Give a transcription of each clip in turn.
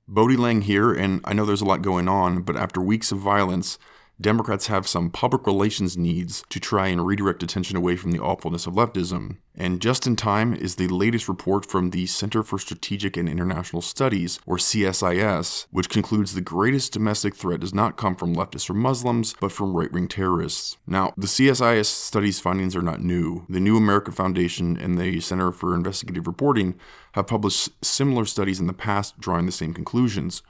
Bode here, and I know there's a lot going on, but after weeks of violence, Democrats have some public relations needs to try and redirect attention away from the awfulness of leftism. And just in time is the latest report from the Center for Strategic and International Studies, or CSIS, which concludes the greatest domestic threat does not come from leftists or Muslims, but from right-wing terrorists. Now, the CSIS study's findings are not new. The New America Foundation and the Center for Investigative Reporting have published similar studies in the past drawing the same conclusions.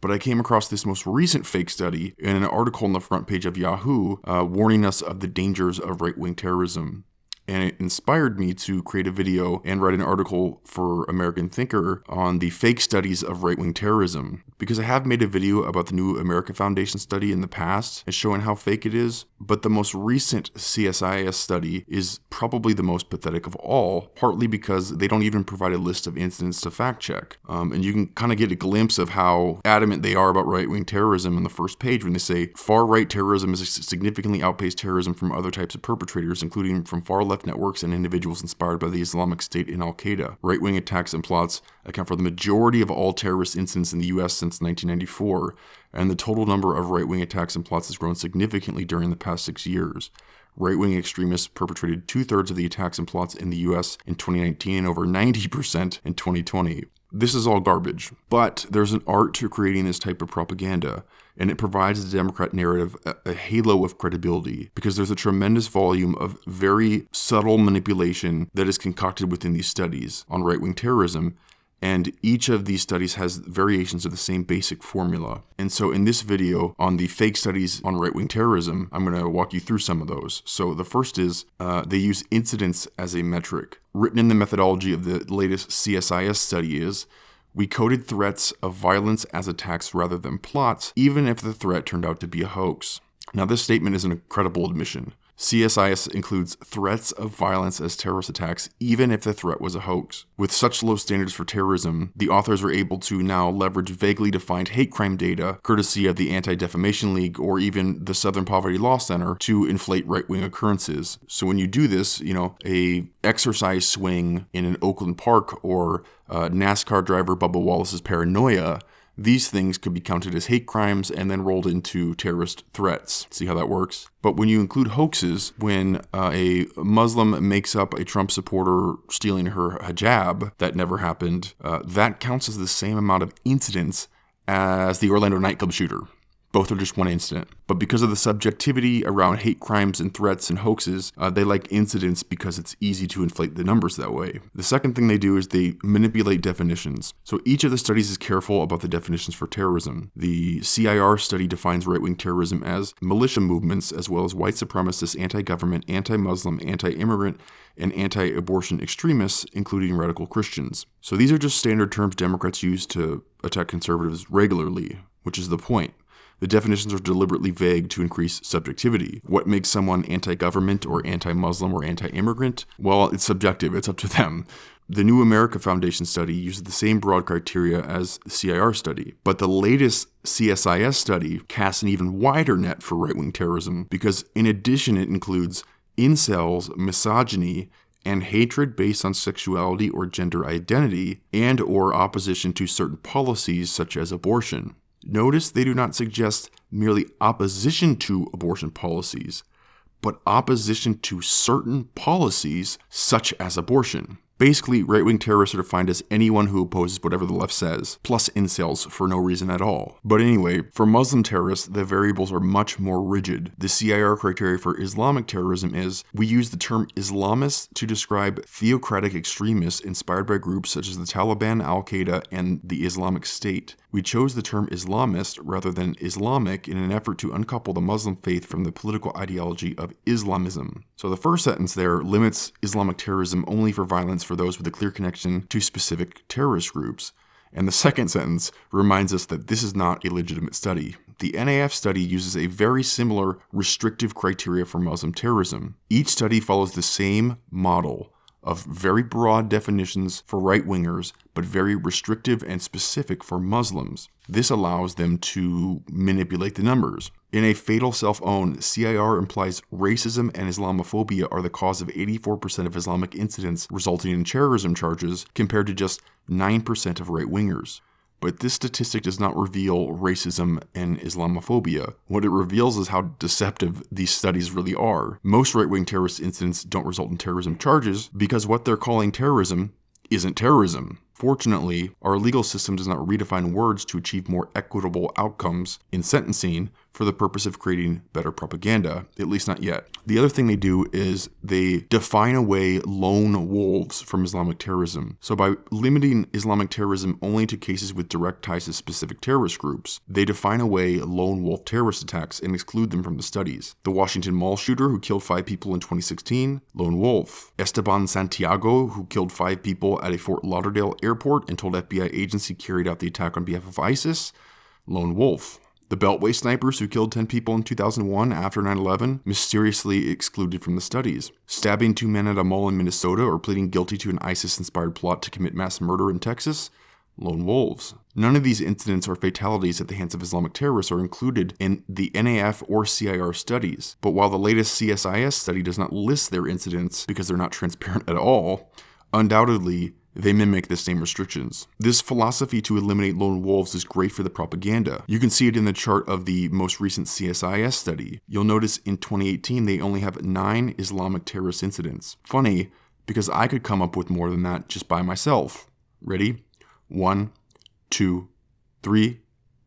But I came across this most recent fake study in an article on the front page of Yahoo warning us of the dangers of right-wing terrorism. And it inspired me to create a video and write an article for American Thinker on the fake studies of right-wing terrorism. Because I have made a video about the New America Foundation study in the past and showing how fake it is, but the most recent CSIS study is probably the most pathetic of all, partly because they don't even provide a list of incidents to fact check. And you can kind of get a glimpse of how adamant they are about right-wing terrorism on the first page when they say far-right terrorism has significantly outpaced terrorism from other types of perpetrators, including from far-left networks and individuals inspired by the Islamic State and Al-Qaeda. Right-wing attacks and plots account for the majority of all terrorist incidents in the U.S. since 1994, and the total number of right-wing attacks and plots has grown significantly during the past 6 years. Right-wing extremists perpetrated 2/3 of the attacks and plots in the U.S. in 2019 and over 90% in 2020. This is all garbage, but there's an art to creating this type of propaganda, and it provides the Democrat narrative a halo of credibility because there's a tremendous volume of very subtle manipulation that is concocted within these studies on right-wing terrorism, and each of these studies has variations of the same basic formula. And so in this video on the fake studies on right-wing terrorism, I'm going to walk you through some of those. So the first is they use incidents as a metric. Written in the methodology of the latest CSIS study is, we coded threats of violence as attacks rather than plots, even if the threat turned out to be a hoax. Now this statement is an incredible admission. CSIS includes threats of violence as terrorist attacks, even if the threat was a hoax. With such low standards for terrorism, the authors are able to now leverage vaguely defined hate crime data, courtesy of the Anti-Defamation League or even the Southern Poverty Law Center, to inflate right-wing occurrences. So when you do this, a exercise swing in an Oakland park or NASCAR driver Bubba Wallace's paranoia, these things could be counted as hate crimes and then rolled into terrorist threats. See how that works? But when you include hoaxes, when a Muslim makes up a Trump supporter stealing her hijab, that never happened, that counts as the same amount of incidents as the Orlando nightclub shooter. Both are just one incident. But because of the subjectivity around hate crimes and threats and hoaxes, they like incidents because it's easy to inflate the numbers that way. The second thing they do is they manipulate definitions. So each of the studies is careful about the definitions for terrorism. The CIR study defines right-wing terrorism as militia movements, as well as white supremacist, anti-government, anti-Muslim, anti-immigrant, and anti-abortion extremists, including radical Christians. So these are just standard terms Democrats use to attack conservatives regularly, which is the point. The definitions are deliberately vague to increase subjectivity. What makes someone anti-government or anti-Muslim or anti-immigrant? Well, it's subjective. It's up to them. The New America Foundation study uses the same broad criteria as the CIR study, but the latest CSIS study casts an even wider net for right-wing terrorism because in addition it includes incels, misogyny, and hatred based on sexuality or gender identity and or opposition to certain policies such as abortion. Notice they do not suggest merely opposition to abortion policies, but opposition to certain policies such as abortion. Basically, right-wing terrorists are defined as anyone who opposes whatever the left says, plus incels for no reason at all. But anyway, for Muslim terrorists, the variables are much more rigid. The CIR criteria for Islamic terrorism is, we use the term Islamist to describe theocratic extremists inspired by groups such as the Taliban, Al-Qaeda, and the Islamic State. We chose the term Islamist rather than Islamic in an effort to uncouple the Muslim faith from the political ideology of Islamism. So the first sentence there limits Islamic terrorism only for violence for those with a clear connection to specific terrorist groups. And the second sentence reminds us that this is not a legitimate study. The NAF study uses a very similar restrictive criteria for Muslim terrorism. Each study follows the same model of very broad definitions for right-wingers, but very restrictive and specific for Muslims. This allows them to manipulate the numbers. In a fatal self-own, CIR implies racism and Islamophobia are the cause of 84% of Islamic incidents resulting in terrorism charges, compared to just 9% of right-wingers. But this statistic does not reveal racism and Islamophobia. What it reveals is how deceptive these studies really are. Most right-wing terrorist incidents don't result in terrorism charges because what they're calling terrorism isn't terrorism. Fortunately, our legal system does not redefine words to achieve more equitable outcomes in sentencing for the purpose of creating better propaganda, at least not yet. The other thing they do is they define away lone wolves from Islamic terrorism. So by limiting Islamic terrorism only to cases with direct ties to specific terrorist groups, they define away lone wolf terrorist attacks and exclude them from the studies. The Washington Mall shooter who killed 5 people in 2016, lone wolf. Esteban Santiago, who killed 5 people at a Fort Lauderdale airport and told FBI agents he carried out the attack on behalf of ISIS, lone wolf. The Beltway snipers who killed 10 people in 2001 after 9/11, mysteriously excluded from the studies. Stabbing 2 men at a mall in Minnesota or pleading guilty to an ISIS-inspired plot to commit mass murder in Texas, lone wolves. None of these incidents or fatalities at the hands of Islamic terrorists are included in the NAF or CIR studies. But while the latest CSIS study does not list their incidents because they're not transparent at all, undoubtedly, they mimic the same restrictions. This philosophy to eliminate lone wolves is great for the propaganda. You can see it in the chart of the most recent CSIS study. You'll notice in 2018 they only have 9 Islamic terrorist incidents. Funny, because I could come up with more than that just by myself. Ready? 1, 2, 3,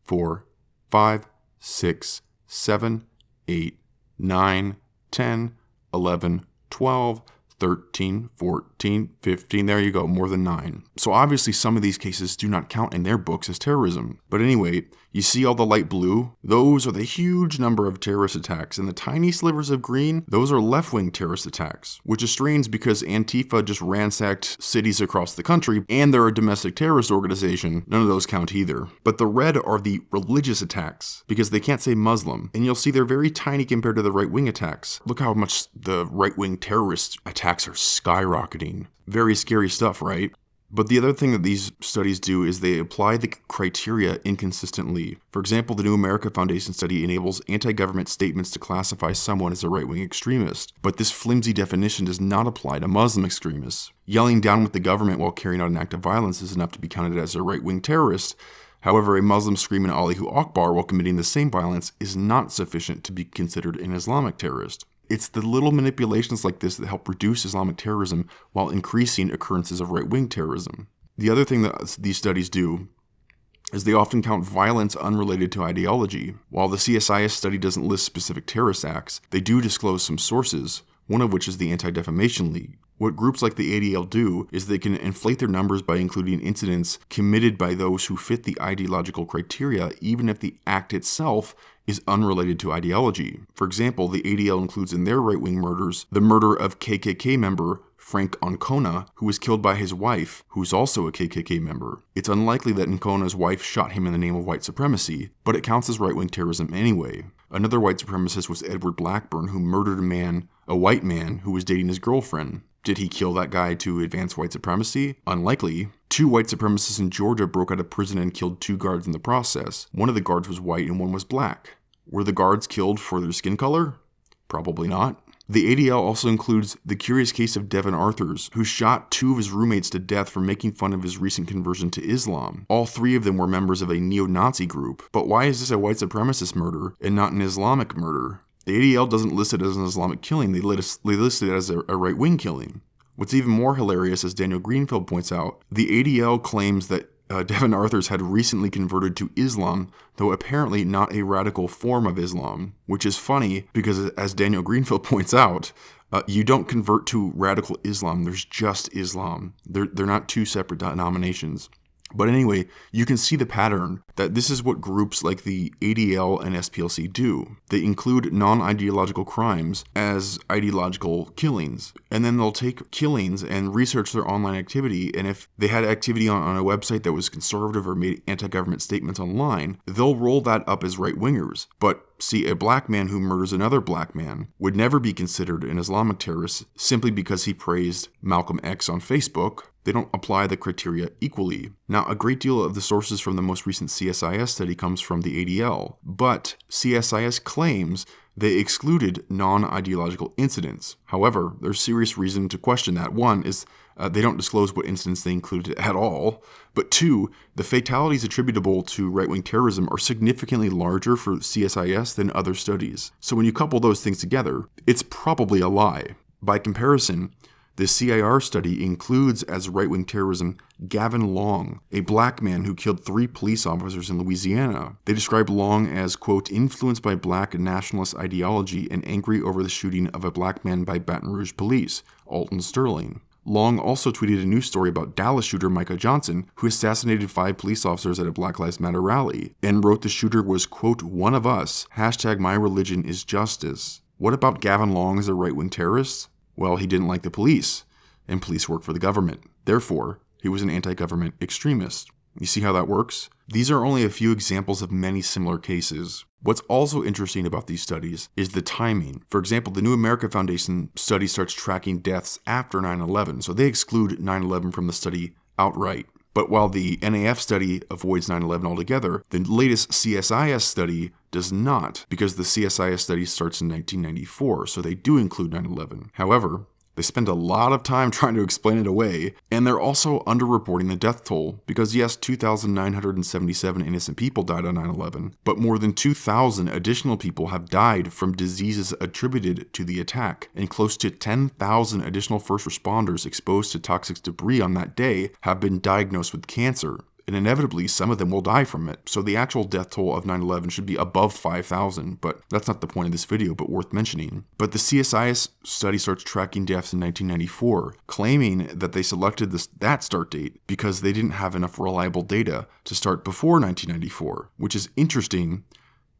4, 5, 6, 7, 8, 9, 10, 11, 12, 13, 14, 15, there you go, more than 9. So obviously some of these cases do not count in their books as terrorism. But anyway, you see all the light blue? Those are the huge number of terrorist attacks, and the tiny slivers of green, those are left-wing terrorist attacks, which is strange because Antifa just ransacked cities across the country, and they're a domestic terrorist organization. None of those count either. But the red are the religious attacks, because they can't say Muslim, and you'll see they're very tiny compared to the right-wing attacks. Look how much the right-wing terrorist attacks are skyrocketing. Very scary stuff, right? But the other thing that these studies do is they apply the criteria inconsistently. For example, the New America Foundation study enables anti-government statements to classify someone as a right-wing extremist. But this flimsy definition does not apply to Muslim extremists. Yelling down with the government while carrying out an act of violence is enough to be counted as a right-wing terrorist. However, a Muslim screaming Allahu Akbar while committing the same violence is not sufficient to be considered an Islamic terrorist. It's the little manipulations like this that help reduce Islamic terrorism while increasing occurrences of right-wing terrorism. The other thing that these studies do is they often count violence unrelated to ideology. While the CSIS study doesn't list specific terrorist acts, they do disclose some sources, one of which is the Anti-Defamation League. What groups like the ADL do is they can inflate their numbers by including incidents committed by those who fit the ideological criteria, even if the act itself is unrelated to ideology. For example, the ADL includes in their right-wing murders the murder of KKK member Frank Ancona, who was killed by his wife, who's also a KKK member. It's unlikely that Ancona's wife shot him in the name of white supremacy, but it counts as right-wing terrorism anyway. Another white supremacist was Edward Blackburn, who murdered a white man who was dating his girlfriend. Did he kill that guy to advance white supremacy? Unlikely. 2 white supremacists in Georgia broke out of prison and killed 2 guards in the process. One of the guards was white and one was black. Were the guards killed for their skin color? Probably not. The ADL also includes the curious case of Devin Arthurs, who shot 2 of his roommates to death for making fun of his recent conversion to Islam. All 3 of them were members of a neo-Nazi group. But why is this a white supremacist murder and not an Islamic murder? The ADL doesn't list it as an Islamic killing, they list it as a right-wing killing. What's even more hilarious, as Daniel Greenfield points out, the ADL claims that Devin Arthurs had recently converted to Islam, though apparently not a radical form of Islam, which is funny because, as Daniel Greenfield points out, you don't convert to radical Islam, there's just Islam. They're not 2 separate denominations. But anyway, you can see the pattern that this is what groups like the ADL and SPLC do. They include non-ideological crimes as ideological killings. And then they'll take killings and research their online activity. And if they had activity on a website that was conservative or made anti-government statements online, they'll roll that up as right-wingers. But see, a black man who murders another black man would never be considered an Islamic terrorist simply because he praised Malcolm X on Facebook. They don't apply the criteria equally. Now, a great deal of the sources from the most recent CSIS study comes from the ADL, but CSIS claims they excluded non-ideological incidents. However, there's serious reason to question that. One is They don't disclose what incidents they included at all. But 2, the fatalities attributable to right-wing terrorism are significantly larger for CSIS than other studies. So when you couple those things together, it's probably a lie. By comparison, the CIR study includes as right-wing terrorism Gavin Long, a black man who killed 3 police officers in Louisiana. They describe Long as, quote, influenced by black nationalist ideology and angry over the shooting of a black man by Baton Rouge police, Alton Sterling. Long also tweeted a news story about Dallas shooter Micah Johnson, who assassinated 5 police officers at a Black Lives Matter rally, and wrote the shooter was, quote, one of us, #my religion is justice. What about Gavin Long as a right-wing terrorist? Well, he didn't like the police, and police work for the government. Therefore, he was an anti-government extremist. You see how that works? These are only a few examples of many similar cases. What's also interesting about these studies is the timing. For example, the New America Foundation study starts tracking deaths after 9/11, so they exclude 9/11 from the study outright. But while the NAF study avoids 9/11 altogether, the latest CSIS study does not, because the CSIS study starts in 1994, so they do include 9/11. However, they spend a lot of time trying to explain it away, and they're also underreporting the death toll, because yes, 2,977 innocent people died on 9/11, but more than 2,000 additional people have died from diseases attributed to the attack, and close to 10,000 additional first responders exposed to toxic debris on that day have been diagnosed with cancer. And inevitably, some of them will die from it. So the actual death toll of 9/11 should be above 5,000, but that's not the point of this video, but worth mentioning. But the CSIS study starts tracking deaths in 1994, claiming that they selected that start date because they didn't have enough reliable data to start before 1994, which is interesting.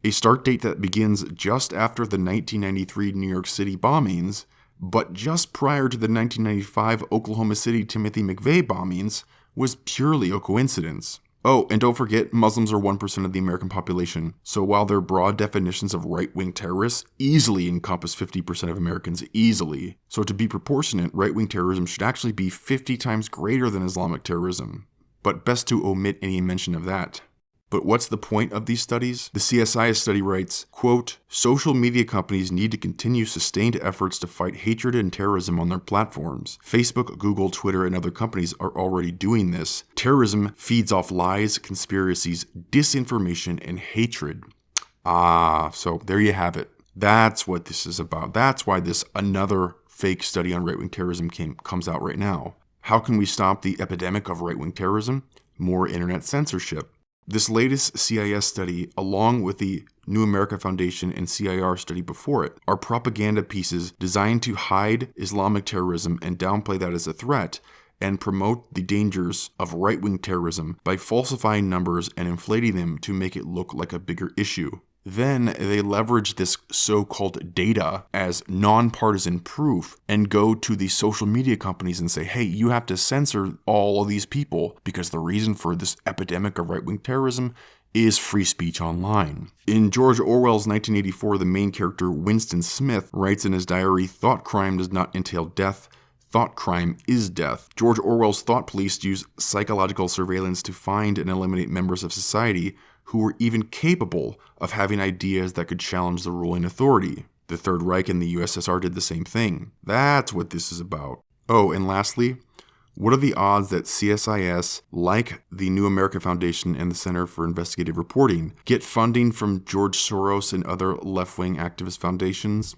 A start date that begins just after the 1993 New York City bombings, but just prior to the 1995 Oklahoma City Timothy McVeigh bombings, was purely a coincidence. Oh, and don't forget, Muslims are 1% of the American population, so while their broad definitions of right-wing terrorists easily encompass 50% of Americans, easily. So to be proportionate, right-wing terrorism should actually be 50 times greater than Islamic terrorism. But best to omit any mention of that. But what's the point of these studies? The CSIS study writes, quote, social media companies need to continue sustained efforts to fight hatred and terrorism on their platforms. Facebook, Google, Twitter, and other companies are already doing this. Terrorism feeds off lies, conspiracies, disinformation, and hatred. So there you have it. That's what this is about. That's why this another fake study on right-wing terrorism comes out right now. How can we stop the epidemic of right-wing terrorism? More internet censorship. This latest CIS study, along with the New America Foundation and CIR study before it, are propaganda pieces designed to hide Islamic terrorism and downplay that as a threat, and promote the dangers of right-wing terrorism by falsifying numbers and inflating them to make it look like a bigger issue. Then they leverage this so-called data as nonpartisan proof and go to the social media companies and say, hey, you have to censor all of these people because the reason for this epidemic of right-wing terrorism is free speech online. In George Orwell's 1984, the main character, Winston Smith, writes in his diary, thought crime does not entail death. Thought crime is death. George Orwell's thought police use psychological surveillance to find and eliminate members of society who were even capable of having ideas that could challenge the ruling authority. The Third Reich and the USSR did the same thing. That's what this is about. Oh, and lastly, what are the odds that CSIS, like the New America Foundation and the Center for Investigative Reporting, get funding from George Soros and other left-wing activist foundations?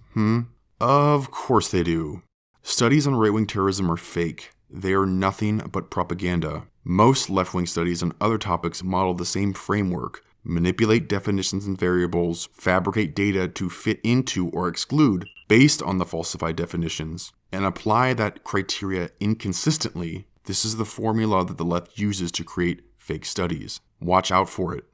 Of course they do. Studies on right-wing terrorism are fake. They are nothing but propaganda. Most left-wing studies on other topics model the same framework, manipulate definitions and variables, fabricate data to fit into or exclude based on the falsified definitions, and apply that criteria inconsistently. This is the formula that the left uses to create fake studies. Watch out for it.